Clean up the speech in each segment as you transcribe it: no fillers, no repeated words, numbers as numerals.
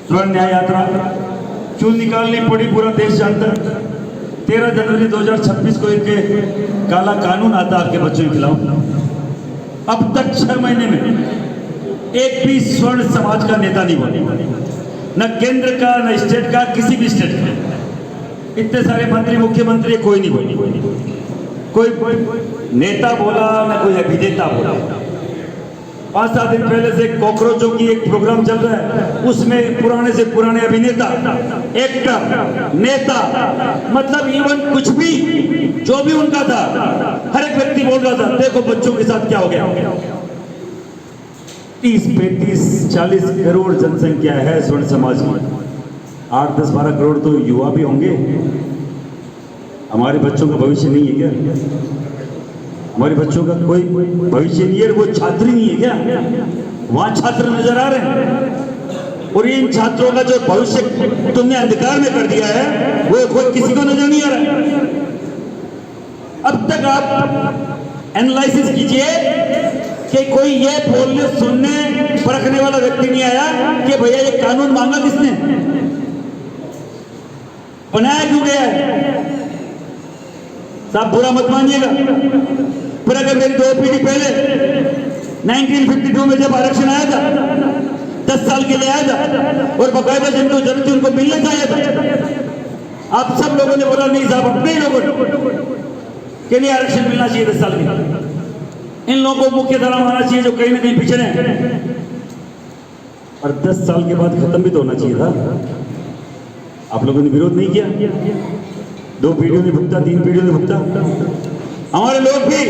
स्वर्ण न्याय यात्रा क्यों निकालनी पड़ी पूरा देश जानता है। 13 जनवरी 2026 को एक काला कानून आता आपके बच्चों के खिलाफ। अब तक 6 महीने में एक भी स्वर्ण समाज का नेता नहीं बना, न केंद्र का न स्टेट का, किसी भी स्टेट का। इतने सारे मंत्री मुख्यमंत्री कोई नहीं बोली, कोई नेता बोला न कोई अभिनेता बोला। 5-7 दिन पहले से कॉकरोचों की एक प्रोग्राम चल रहा है, उसमें पुराने से पुराने अभिनेता, एक्टर, नेता, मतलब इवन कुछ भी जो भी उनका था, हर एक व्यक्ति बोल रहा था देखो बच्चों के साथ क्या हो गया। 30-35-40 करोड़ जनसंख्या है स्वर्ण समाज की, 8-10-12 करोड़ तो युवा भी होंगे। हमारे बच्चों का भविष्य नहीं है क्या? हमारे बच्चों का कोई भविष्य नहीं है, वो छात्री नहीं है क्या? वहां छात्र नजर आ रहे हैं और इन छात्रों का जो भविष्य तुमने अंधकार में कर दिया है वो कोई किसी को नजर नहीं आ रहा। अब तक आप एनालिसिस कीजिए कि कोई ये बोलने सुनने परखने वाला व्यक्ति नहीं आया कि भैया ये कानून मांगा किसने, बनाया क्यों गया है। साहब बुरा मत मानिएगा, पर अगर मेरी 2 पीढ़ी पहले 1952 में जब आरक्षण आया था, 10 साल के लिए आया था और बकायदा जिनको जरूरत थी उनको मिलना चाहिए था। आप सब लोगों ने बोला नहीं साहब, अपने ही लोगों ने कि नहीं आरक्षण मिलना चाहिए 10 साल के, इन लोगों को मुख्य धारा में आना चाहिए जो कहीं ना कहीं पिछड़े हैं। और 10 साल के बाद खत्म भी तो होना चाहिए था। आप लोगों ने विरोध नहीं किया, 2 पीढ़ियों ने भुगता, 3 पीढ़ियों ने भुगता। हमारे लोग भी,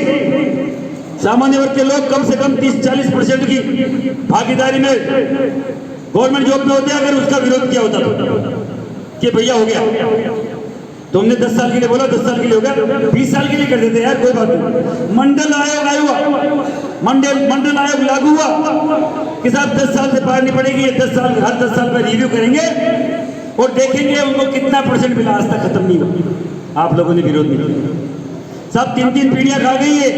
सामान्य वर्ग के लोग कम से कम 30-40% की भागीदारी में गवर्नमेंट जॉब में होते हैं। अगर उसका विरोध किया होता तो कि भैया हो गया, तुमने 10 साल के लिए बोला, 10 साल के लिए हो गया, 20 साल के लिए कर देते यार, कोई बात नहीं। मंडल आयोग आया, मंडल आयोग लागू हुआ कि साहब 10 साल से बाहर नहीं पड़ेगी, ये 10 साल हर 10 साल पर रिव्यू करेंगे और देखेंगे उनको कितना % मिला। आज तक खत्म नहीं हुआ, आप लोगों ने विरोध नहीं किया। सब 3-3 पीढ़ियां खा गई है।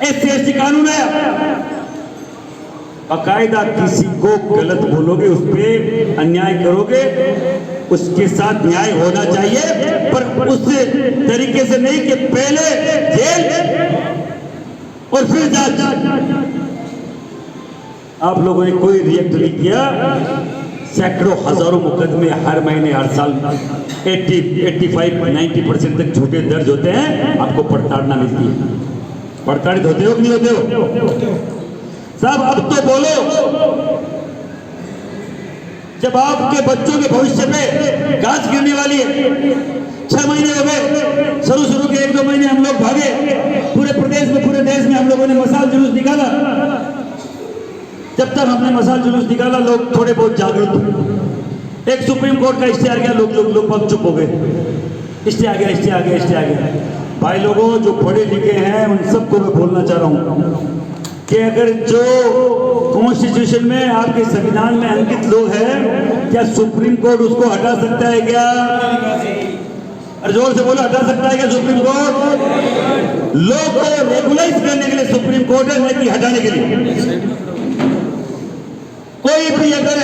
SC/ST कानून आया, बाकायदा किसी को गलत बोलोगे, उस पर अन्याय करोगे, उसके साथ न्याय होना चाहिए, पर उस तरीके से नहीं कि पहले जेल और फिर जांच। आप लोगों ने कोई रिएक्ट नहीं किया। सैकड़ों हजारों मुकदमे हर महीने हर साल 85-90% तक झूठे दर्ज होते हैं, आपको पड़ताड़ना मिलती है। पड़ताड़ित होते हो कि नहीं होते हो साहब? अब तो बोलो, जब आपके बच्चों के भविष्य पे गाज गिरने वाली है। 6 महीने हो गए, शुरू के 1-2 महीने हम लोग भागे, पूरे प्रदेश में पूरे देश में हम लोगों ने मसाल जुलूस निकाला। जब तक हमने मसाल जुलूस निकाला लोग थोड़े बहुत जागरूक थे। एक सुप्रीम कोर्ट का स्टे आ गया, लोग चुप हो गए। स्टे आ गया। भाई लोगों जो पढ़े लिखे हैं उन सबको मैं बोलना चाह रहा हूं कि अगर जो कॉन्स्टिट्यूशन में आपके संविधान में अंकित लोग हैं, क्या सुप्रीम कोर्ट उसको हटा सकता है क्या? और जोर से बोलो, हटा सकता है क्या सुप्रीम कोर्ट? लोग को रेगुलाइज करने के लिए सुप्रीम कोर्ट है, नहीं कि हटाने के लिए। कोई भी अगर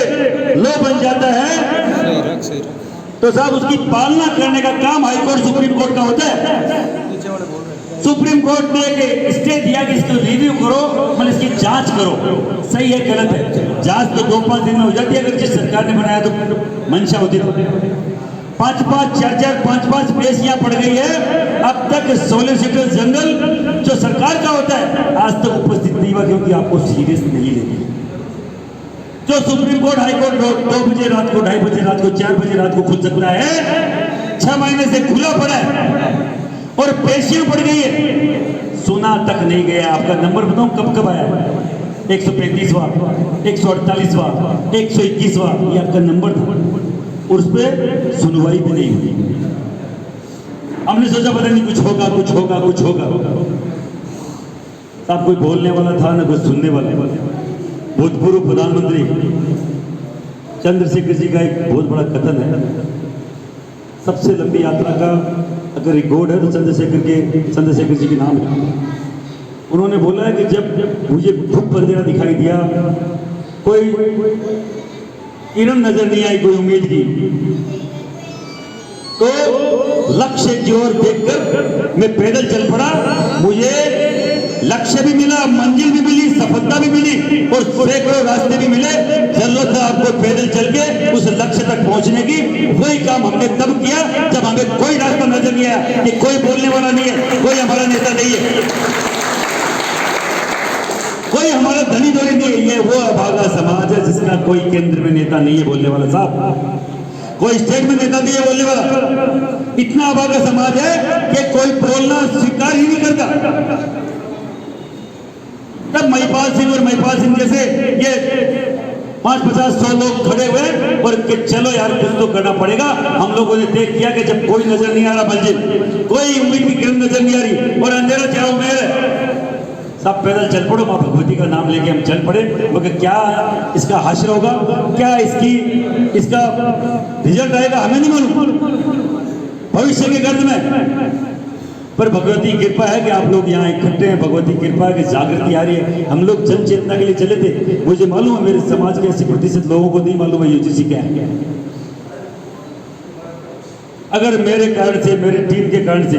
लो बन जाता है तो साहब उसकी पालना करने का काम हाई कोर्ट सुप्रीम कोर्ट का होता है। सुप्रीम कोर्ट ने एक स्टे दिया कि इसको रिव्यू करो, मतलब इसकी जांच करो, सही है गलत है। जांच तो 2-5 दिन में हो जाती है, अगर जिस सरकार ने बनाया तो मंशा होती तो 5-5, 4-4, 5-5 पेशियां पड़ गई है। अब तक सॉलिसिटर जनरल जो सरकार का होता है आज तक उपस्थित नहीं हुआ, क्योंकि आपको सीरियस नहीं लेती। जो सुप्रीम कोर्ट हाई कोर्ट 2 बजे रात को, 2:30 बजे रात को, 4 बजे रात को खुल सकता है, 6 महीने से खुला पड़ा है और पेशियां पड़ गई है, सुना तक नहीं गया। आपका नंबर बताऊं कब आया? 135वां, 148वां, 121वां, ये आपका नंबर था और उस पर सुनवाई भी नहीं हुई। हमने सोचा पता नहीं कुछ होगा। साहब कोई बोलने वाला था ना कोई सुनने वाला। भूतपूर्व प्रधानमंत्री चंद्रशेखर जी का एक बहुत बड़ा कथन है, सबसे लंबी यात्रा का अगर रिकॉर्ड है तो चंद्रशेखर जी के नाम है। उन्होंने बोला है कि जब मुझे भूख अंधेरा दिखाई दिया, कोई किरण नजर नहीं आई कोई उम्मीद की। तो लक्ष्य की ओर देखकर मैं पैदल चल पड़ा। मुझे लक्ष्य भी मिला, मंजिल भी मिली, सफलता भी मिली और सैकड़ों रास्ते भी मिले। जरूरत है आपको पैदल चल के उस लक्ष्य तक पहुंचने की। वही काम हमने तब किया जब हमें कोई रास्ता नजर नहीं आया कि कोई बोलने वाला नहीं है, कोई हमारा नेता नहीं है, कोई हमारा धनी धोनी नहीं है। ये वो अभागा समाज है जिसका कोई केंद्र में नेता नहीं है बोलने वाला साहब, कोई स्टेट में नेता नहीं है बोलने वाला। इतना अभागा समाज है कि कोई बोलना स्वीकार ही नहीं करता। तब महिपाल सिंह और महिपाल सिंह जैसे ये 5-50-100 लोग खड़े हुए और कि चलो यार कुछ तो करना पड़ेगा। हम लोगों ने देख किया कि जब कोई नजर नहीं आ रहा मंजिल, कोई उम्मीद की किरण नजर नहीं आ रही और अंधेरा चारों में है, सब पैदल चल पड़ो। मां भगवती का नाम लेके हम चल पड़े। मगर क्या इसका हासिल होगा, क्या इसका रिजल्ट आएगा हमें नहीं मालूम भविष्य के गर्द में। पर भगवती कृपा है कि आप लोग यहाँ इकट्ठे हैं। भगवती कृपा है कि जागृति आ रही है। हम लोग जन चेतना के लिए चले थे। मुझे मालूम है मेरे समाज के 80% लोगों को नहीं मालूम है यूजीसी क्या है। अगर मेरे कारण से, मेरे टीम के कारण से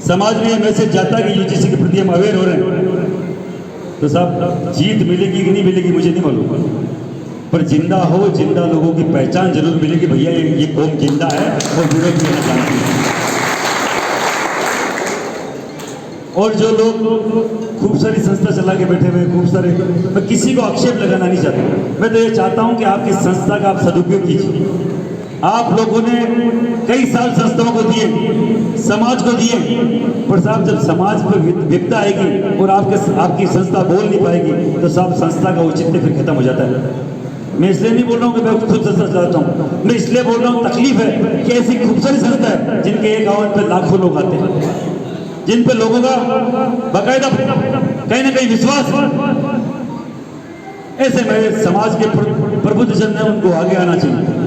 समाज में मैसेज जाता है कि यूजीसी के प्रति हम अवेयर हो रहे हैं, तो साहब जीत मिलेगी कि नहीं मिलेगी मुझे नहीं मालूम, पर जिंदा हो, जिंदा लोगों की पहचान जरूर मिलेगी। भैया ये कौम जिंदा है और विरोध करना चाहती है। और जो लोग खूब सारी संस्था चला के बैठे हुए, खूब सारे, मैं किसी को आक्षेप लगाना नहीं चाहता। मैं तो ये चाहता हूं कि आपकी संस्था का आप सदुपयोग कीजिए। आप लोगों ने कई साल संस्थाओं को दिए, समाज को दिए, पर साहब जब समाज पर विपदा आएगी और आपकी संस्था बोल नहीं पाएगी तो साहब संस्था का औचित्य फिर खत्म हो जाता है। मैं इसलिए नहीं बोल रहा हूँ कि मैं खुद संस्था चलाता हूँ, मैं इसलिए बोल रहा हूँ तकलीफ है कि ऐसी खूब सारी संस्था है जिनके एक आवाज पर लाखों लोग आते हैं, जिन पे लोगों का बाकायदा कहीं ना कहीं विश्वास। ऐसे में समाज के प्रबुद्ध जन है, उनको आगे आना चाहिए।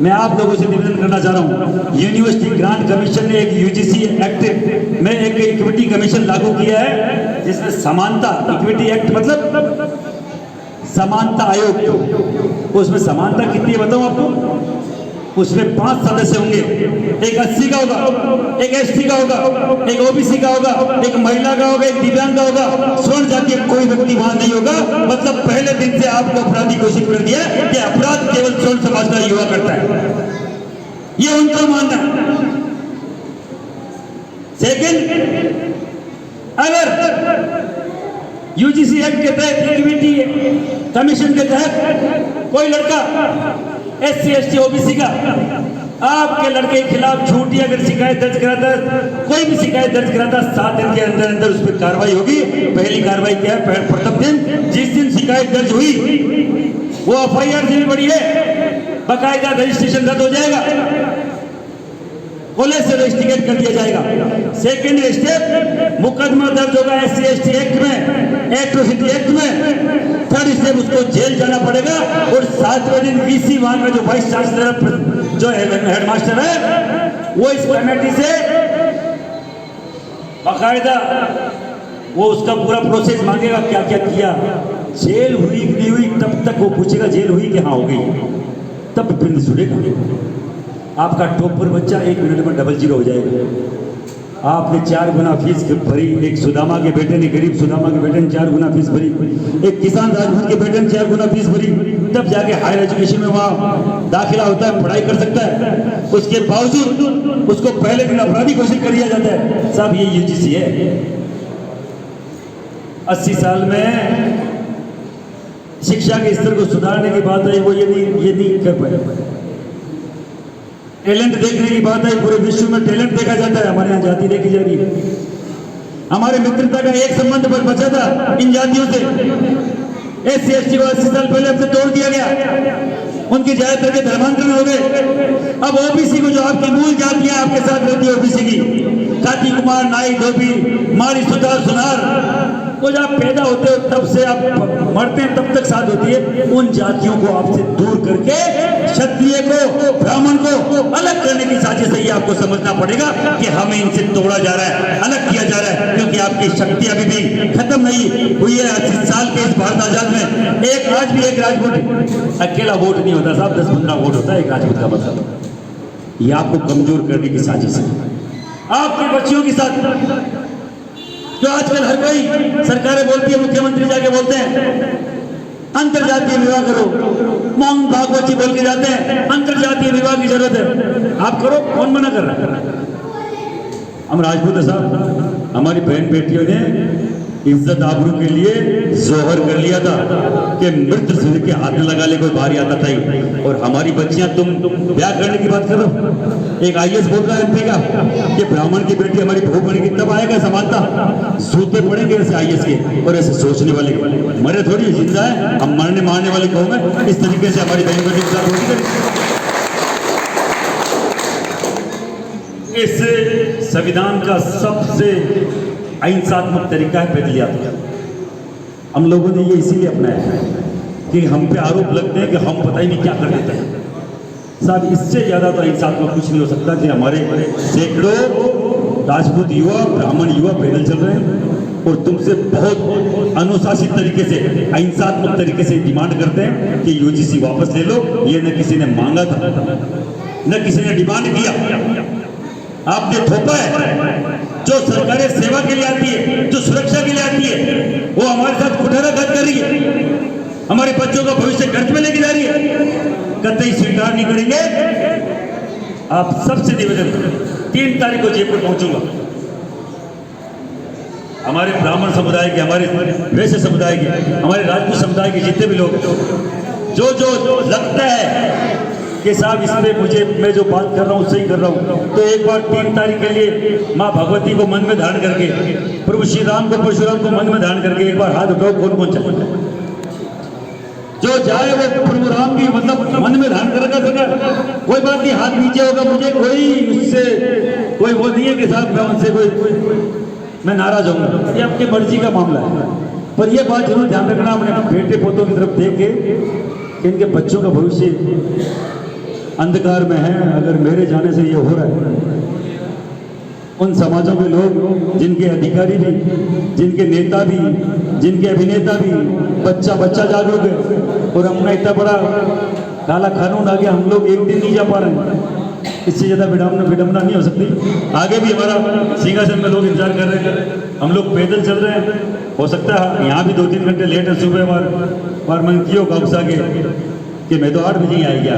मैं आप लोगों से निवेदन करना चाह रहा हूं, यूनिवर्सिटी ग्रांट कमीशन ने एक यूजीसी एक्ट में एक इक्विटी कमीशन लागू किया है जिसमें समानता, इक्विटी एक्ट मतलब समानता आयोग। उसमें समानता कितनी है बताऊं आपको? उसमें 5 सदस्य होंगे, एक 80 का होगा, एक एसटी का होगा, एक ओबीसी का होगा, एक महिला का होगा, एक दिव्यांग का होगा, स्वर्ण जाति कोई व्यक्ति वहां नहीं होगा। मतलब पहले दिन से आपको अपराधी घोषित कर दिया कि अपराध केवल स्वर्ण समाज का युवा करता है, ये उनका मानना है। सेकंड, अगर यूजीसी एक्ट के तहत, इक्विटी कमीशन के तहत कोई लड़का एससी एसटी ओबीसी का आपके लड़के के खिलाफ झूठी अगर शिकायत दर्ज कराता है, कोई भी शिकायत दर्ज कराता, 7 दिन के अंदर अंदर उस पर कार्रवाई होगी। पहली कार्रवाई क्या है? प्रथम दिन जिस दिन शिकायत दर्ज हुई वो एफआईआर से भी बड़ी है, बाकायदा रजिस्ट्रेशन रद्द हो जाएगा, पुलिस से रजिस्ट्रेट कर दिया जाएगा। सेकेंड स्टेप, मुकदमा दर्ज होगा एससी एसटी एक्ट में, एट्रोसिटी एक्ट में। थर्ड स्टेप, उसको जेल जाना पड़ेगा। और 7वें दिन वीसी वहां का जो वाइस चांसलर, जो हेडमास्टर है, वो इस कमेटी से बाकायदा वो उसका पूरा प्रोसेस मांगेगा, क्या क्या किया, जेल हुई कि नहीं हुई, तब तक वो पूछेगा जेल हुई कि हाँ हो गई, तब बिल जुड़ेगा। आपका टॉपर बच्चा 1 मिनट में 00 हो जाएगा। आपने 4 गुना फीस भरी, एक सुदामा के बेटे ने, गरीब सुदामा के बेटे ने 4 गुना फीस भरी, एक किसान राजपूत के बेटे ने 4 गुना फीस भरी, तब जाके हायर एजुकेशन में वहाँ दाखिला होता है, पढ़ाई कर सकता है। उसके बावजूद उसको पहले दिन अपराधी घोषित कर दिया जाता है। साहब ये यूजीसी है। 80 साल में शिक्षा के स्तर को सुधारने की बात आई, वो ये नहीं कर पाए। टैलेंट देखने की बात है, पूरे विश्व में टैलेंट देखा जाता है, हमारे यहाँ जाति देखी जा रही है। हमारे मित्रता का एक संबंध पर बचा था इन जातियों से, एससी एसटी को 80 साल पहले हमसे तोड़ दिया गया, उनकी ज्यादातर के धर्मांतरण हो गए। अब ओबीसी को, जो आपकी मूल जातियां आपके साथ रहती है ओबीसी की, काती कुमार, नाई, धोबी, मारी, सुतार, सुनार, वो जब आप पैदा होते हो तब से आप मरते हैं तब तक साथ होती है। उन जातियों को आपसे दूर करके क्षत्रिय को, ब्राह्मण को अलग करने की साजिश है। ये आपको समझना पड़ेगा कि हमें इनसे तोड़ा जा रहा है, अलग किया जा रहा है, क्योंकि आप की शक्ति अभी भी खत्म नहीं हुई है। 80 साल के इस भारत आजाद में एक आज भी एक राजपूत अकेला वोट नहीं होता साहब, 10-15 वोट होता है एक राजपूत का। मतलब ये आपको कमजोर करने की साजिश है आपके बच्चियों के साथ। जो आजकल हर कोई सरकारें बोलती है, मुख्यमंत्री जाके बोलते हैं अंतरजातीय विवाह करो, मोहन भागवत जी बोल के जाते हैं अंतरजातीय विवाह की जरूरत है, आप करो, कौन मना कर रहा है? हम राजपूत है साहब, हमारी बहन बेटियों ने इज्जत आबरू के लिए जोहर कर लिया था कि मृत सूर्य के हाथ में लगा ले कोई बाहर आता था ही। और हमारी बच्चियां तुम ब्याह करने की बात करो, एक आईएएस बोल रहा है एमपी का कि ब्राह्मण की बेटी हमारी बहू बनेगी, तब आएगा समानता। सूते पड़ेंगे ऐसे आईएएस के और ऐसे सोचने वाले मरे थोड़ी, जिंदा है, हम मरने मारने वाले कौन है? इस तरीके से हमारी बहन बेटी के साथ होती करें। इस संविधान का सबसे अहिंसात्मक तरीका है पैदल यात्रा। हम लोगों ने ये इसीलिए अपनाया है कि हम पे आरोप लगते हैं कि हम पता ही नहीं क्या कर देते हैं साहब। इससे ज्यादा तो अहिंसात्मक कुछ नहीं हो सकता कि हमारे सैकड़ों राजपूत युवा, ब्राह्मण युवा पैदल चल रहे हैं और तुमसे बहुत अनुशासित तरीके से, अहिंसात्मक तरीके से डिमांड करते हैं कि यूजीसी वापस ले लो। ये न किसी ने मांगा था न किसी ने डिमांड किया, आपने थोपा है। जो सरकारें सेवा के लिए आती है, जो सुरक्षा के लिए आती है, वो हमारे साथ कुठाराघात कर रही है, हमारे बच्चों का भविष्य गर्त में लेके जा रही है, कतई स्वीकार नहीं करेंगे। आप सबसे निवेदन, 3 तारीख को जयपुर पहुंचूंगा। हमारे ब्राह्मण समुदाय के, हमारे वैश्य समुदाय के, हमारे राजपूत समुदाय के जितने भी लोग जो जो लगता है कि साहब इसमें मुझे, मैं जो बात कर रहा हूँ सही कर रहा हूँ, तो एक बार 3 तारीख के लिए माँ भगवती को मन में धारण करके, प्रभु श्री राम को, परशुराम को मन में धारण करके एक बार हाथ उठाओ। कौन कौन चले? जो जाए वो प्रभु राम की मतलब मन में धारण करेगा सरकार, कोई बात नहीं, हाथ नीचे होगा। मुझे कोई उससे कोई वो नहीं है कि साहब मैं उनसे कोई मैं नाराज होऊंगा, ये अपनी मर्जी का मामला है। पर ये बात जरूर ध्यान रखना अपने बेटे पोतों की तरफ देख के कि इनके बच्चों का भविष्य अंधकार में है। अगर मेरे जाने से ये हो रहा है, उन समाजों के लोग, जिनके अधिकारी भी, जिनके नेता भी, जिनके अभिनेता भी, बच्चा बच्चा जागरूक है और हमने इतना बड़ा काला कानून आ गया, हम लोग एक दिन नहीं जा पा रहे हैं। इससे ज़्यादा विडम्बना नहीं हो सकती। आगे भी हमारा सिंहासन में लोग इंतजार कर रहे हैं, हम लोग पैदल चल रहे हैं। हो सकता है यहाँ भी 2-3 घंटे लेट है। सुबह बार मन कियो काउसा के कि मैं तो 8 बजे ही आई गया,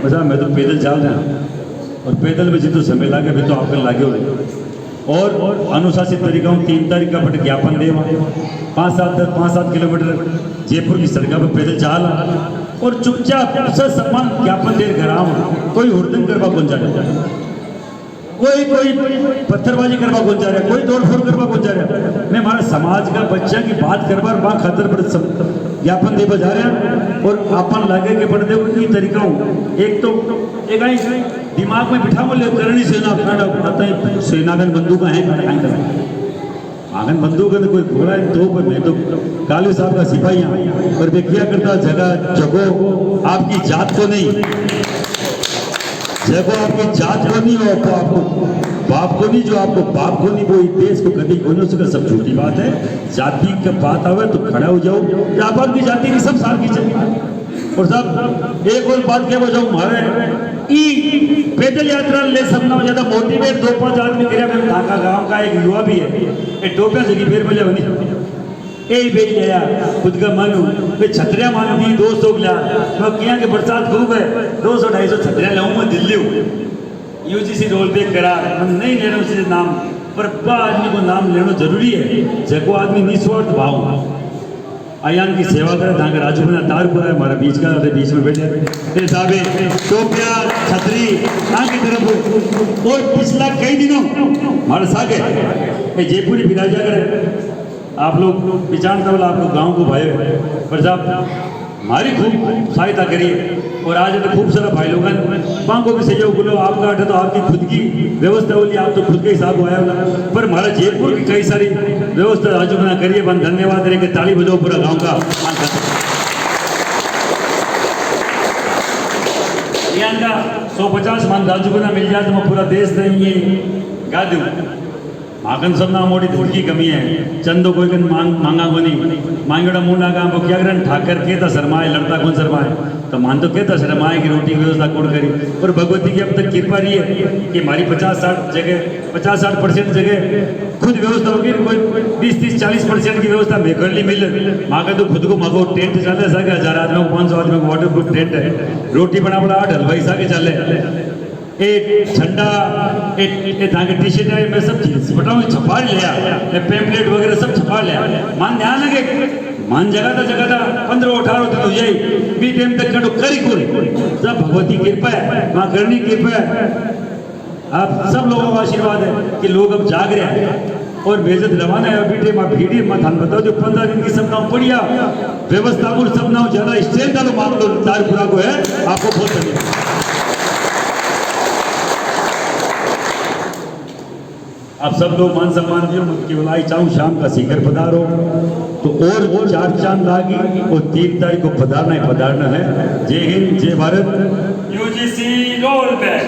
बस मैं तो पैदल चल रहा हूँ और पैदल में जितना समय लागे भी तो आपके लागे हो। और अनुशासित तरीका 3 तारीख का बट ज्ञापन दे, 5-7 किलोमीटर जयपुर की सड़क पर पैदल चाल और चुपचाप सम्मान ज्ञापन दे घर आओ। कोई हुड़दंग करवा कौन जा रहा है, कोई पत्थरबाजी करवा कौन जा रहा है, कोई तोड़फोड़ करवा कौन जा रहा है। मैं हमारा समाज का बच्चा की बात करवा माँ खातर पर ज्ञापन दे जा रहे हैं और अपन लागे के पढ़ते उनकी तरीका हूँ। एक तो एक आई दिमाग में बिठा बोले करनी सेना सेनागन बंदूक है आंगन बंदूक है तो कोई घोड़ा है तो पर मैं तो कालू साहब का सिपाही पर वे किया करता जगह जगो आपकी जात को नहीं, जगो आपकी जात को नहीं हो तो आपको बाप को नहीं, जो आपको बाप को नहीं वो देश को कभी को नहीं हो सका। सब झूठी बात है। जाति की बात आवे तो खड़ा हो जाओ, जापान की जाति की सब साल की चली। और साहब एक और बात क्या बजाऊ हमारे ई पैदल यात्रा ले सकना हो ज्यादा मोटिवेट 2-5 आदमी गिरा। मैं ढाका गांव का एक युवा भी है, एक टोपिया जगह फिर बोले बनी ए बेच लिया खुद का मन पे छतरिया मान दी 200 लिया तो किया के बरसात खूब है 200-250 छतरिया लाऊं मैं दिल्ली यूजीसी रोल पे करा नहीं ले रहा उससे नाम पर आदमी को नाम लेना जरूरी है। जगो आदमी निस्वार्थ भाव आयान की सेवा करे धांग राजू में तारपुर है हमारा बीच का बीच में बैठे साहब टोपिया छतरी आगे तरफ। और पिछला कई दिनों हमारे साथ है जयपुरी विराजा करे आप लोग पहचानता बोला आप लोग गाँव को भाई पर साहब हमारी खूब सहायता करिए। और आज तो खूब सारा भाई लोग को भी सहयोग बोलो आपका अड्डा तो आपकी खुद की व्यवस्था बोली आप तो खुद के हिसाब आया पर हमारा जयपुर की कई सारी व्यवस्था राजू बना करिए। बन धन्यवाद रहे कि ताली बजाओ पूरा गांव का यहाँ का 150 मान राजू बना मिल जाए तो मैं पूरा देश नहीं गा दूँ मागन सब ना मोटी धुड़की कमी है चंदो कोई कन मांगा कोनी मांगड़ा मुंडा का वो क्या करन ठाकर के था शर्माए लड़ता कौन शर्माए तो मान तो कहता शर्माए की रोटी की व्यवस्था कौन करी। और भगवती की अब तक कृपा रही है कि हमारी 50-60% जगह खुद व्यवस्था होगी, कोई 20-30-40% की व्यवस्था मैं कर ली मिल मांगा तो खुद को मांगो टेंट चले सके 1000 आदमी को 500 आदमी को वाटर प्रूफ टेंट है, रोटी बना बड़ा हलवाई सा के चले एक झंडा एक धागे टी शर्ट है मैं सब चीज फटाफट छपा लिया पेम्पलेट वगैरह सब छपा लिया। मान ध्यान लगे मान जगह था 15-18 दिन हो जाए बी टाइम तक करो करी कुल सब भगवती कृपा है माँ करनी कृपा है। आप सब लोगों का आशीर्वाद है कि लोग अब जाग रहे हैं और बेजत रवाना है अभी टाइम आप भीड़ी मत हम बताओ जो 15 दिन की सपना बढ़िया व्यवस्था को सपना ज्यादा स्टेट का तो मामलो तारपुरा को है। आपको बहुत धन्यवाद। आप सब लोग मान सम्मान दियो केवल आई चाहूँ शाम का सीकर पधारो तो और 4 चांद लागी और 3 तारीख को पधारना है। जय हिंद जय भारत। UGC roll back